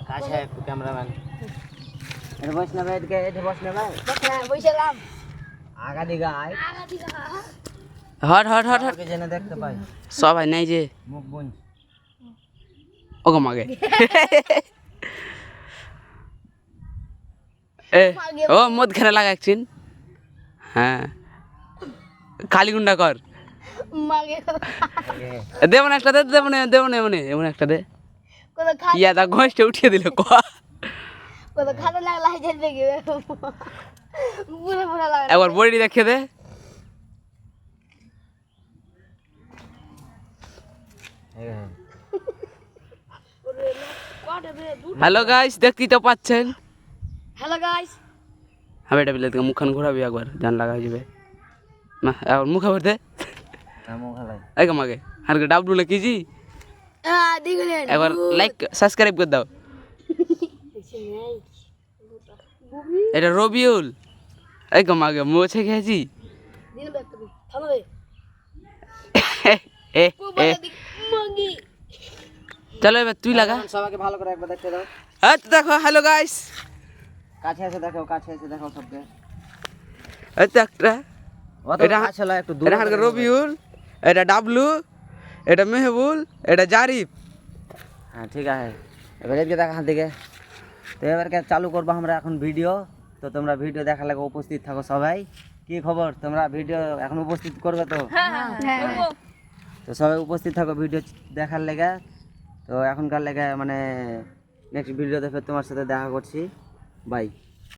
কাছে একটু ক্যামেরাম্যান এটা বস না ভাই এটা বস না ভাই বসলাম আগা দিকে আয় হট হট হট হট ওকে জেনে দেখতে পাই সবাই নাই যে মুখ বুন ওগো মাগে এ ও মদ খেলা লাগাচ্ছিন হ্যাঁ কালীগুন্ডা কর মাগে দেব না একটা দে দেব না এমন একটা দে কত খাতা ইয়া দা ঘষটা উঠিয়ে দিল কোয়া কত খাতা লাগলা যেতে গিয়ে পুরো পুরো লাগলা একবার বডি দেখে দে হ্যালো গাইস দেখতেই তো পাচ্ছেন হ্যালো গাইস আমি এটা বিলে থেকে মুখখান ঘোরাবি একবার জান লাগা যাবে না আর মুখে ভরতে মুখ হালাই একদম আগে আর ডাবলু লিখেছি দেখলেন একবার লাইক সাবস্ক্রাইব করে দাও এটা রবিউল একদম আগে মুছে খেয়েছি দিন ব্যক্ত থামবে এ এ মাগি চলো এবার তুই লাগা সবাইকে ভালো করে একবার দেখতে দাও হ্যাঁ তো দেখো হ্যালো গাইস কাছে এসে দেখো সবকে এই তো একটা এটা এটা কাছে লা একটু দূর এটা হালকা রবিউল এটা ডাবলু এটা মেহবুল এটা জারিফ হ্যাঁ ঠিক আছে এবার এদিকে দেখা হাত দিকে তো এবারকে চালু করবো আমরা এখন ভিডিও তো তোমরা ভিডিও দেখার লাগে উপস্থিত থাকো সবাই কি খবর তোমরা ভিডিও এখন উপস্থিত করবে তো তো সবাই উপস্থিত থাকো ভিডিও দেখার লেগে তো এখনকার লেগে মানে নেক্সট ভিডিওতে ফের তোমার সাথে দেখা করছি বাই